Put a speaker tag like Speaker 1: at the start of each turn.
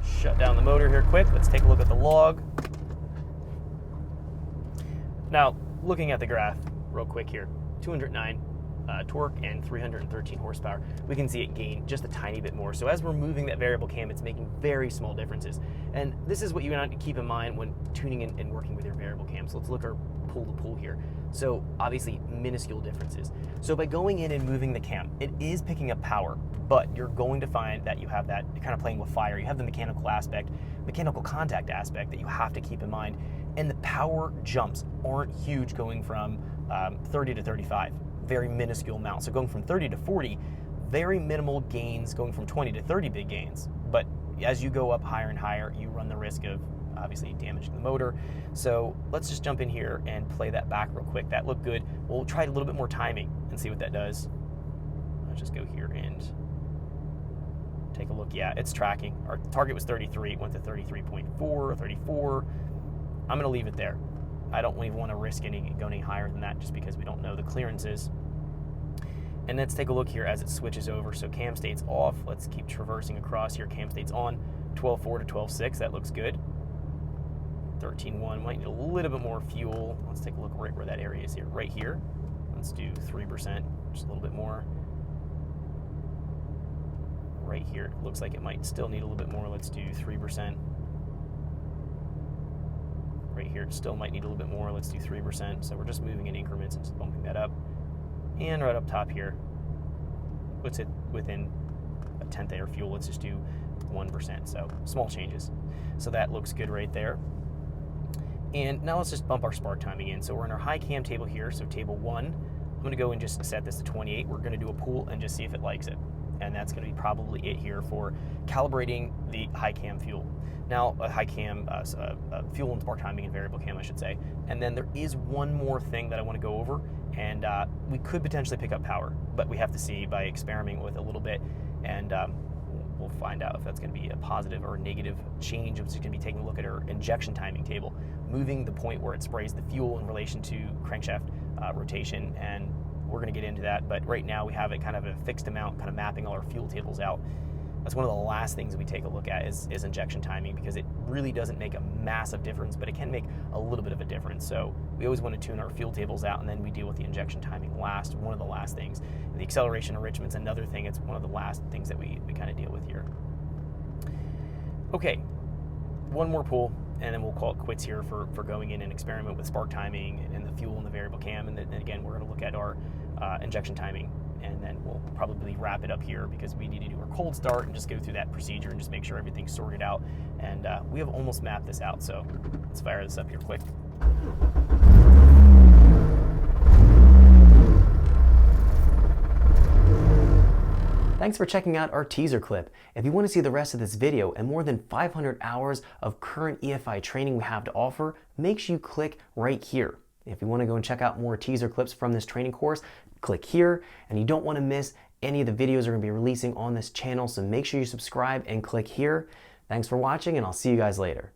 Speaker 1: shut down the motor here quick. Let's take a look at the log. Now, looking at the graph real quick here, 209 torque and 313 horsepower. We can see it gain just a tiny bit more. So as we're moving that variable cam, it's making very small differences. And this is what you want to keep in mind when tuning in and working with your variable cam. So let's look at our pull to pull here. So obviously minuscule differences. So by going in and moving the cam, it is picking up power, but you're going to find that you have that kind of playing with fire. You have the mechanical aspect, mechanical contact aspect that you have to keep in mind. And the power jumps aren't huge going from 30 to 35, very minuscule amount. So going from 30 to 40, very minimal gains. Going from 20 to 30, big gains. But as you go up higher and higher, you run the risk of obviously damaging the motor. So let's just jump in here and play that back real quick. That looked good. We'll try a little bit more timing and see what that does. Let's just go here and take a look. Yeah, it's tracking. Our target was 33, it went to 33.4, 34. I'm gonna leave it there. I don't even want to risk going any higher than that just because we don't know the clearances. And let's take a look here as it switches over. So cam state's off. Let's keep traversing across here. Cam state's on. 12.4 to 12.6, that looks good. 13.1, might need a little bit more fuel. Let's take a look right where that area is here. Right here. Let's do 3%, just a little bit more. Right here, it looks like it might still need a little bit more. Let's do 3%. Right here, it still might need a little bit more. Let's do 3%. So we're just moving in increments and just bumping that up. And right up top here, puts it within a tenth air fuel. Let's just do 1%. So small changes. So that looks good right there. And now let's just bump our spark timing in. So we're in our high cam table here. So table 1, I'm going to go and just set this to 28. We're going to do a pool and just see if it likes it. And that's going to be probably it here for calibrating the high cam fuel. Now, a high cam fuel and spark timing and variable cam, I should say. And then there is one more thing that I want to go over, and we could potentially pick up power, but we have to see by experimenting with it a little bit, and we'll find out if that's going to be a positive or a negative change. Which is going to be taking a look at our injection timing table, moving the point where it sprays the fuel in relation to crankshaft rotation, and we're going to get into that. But right now we have it kind of a fixed amount, kind of mapping all our fuel tables out. That's one of the last things we take a look at is injection timing, because it really doesn't make a massive difference, but it can make a little bit of a difference. So we always want to tune our fuel tables out, and then we deal with the injection timing last, one of the last things. And the acceleration enrichment's another thing. It's one of the last things that we kind of deal with here. Okay, one more pull, and then we'll call it quits here for going in and experiment with spark timing and the fuel and the variable cam. And then again, we're going to look at our injection timing, and then we'll probably wrap it up here because we need to do our cold start and just go through that procedure and just make sure everything's sorted out. And we have almost mapped this out, so let's fire this up here quick. Thanks for checking out our teaser clip. If you want to see the rest of this video and more than 500 hours of current EFI training we have to offer, make sure you click right here. If you want to go and check out more teaser clips from this training course, click here. And you don't want to miss any of the videos we're going to be releasing on this channel, so make sure you subscribe and click here. Thanks for watching, and I'll see you guys later.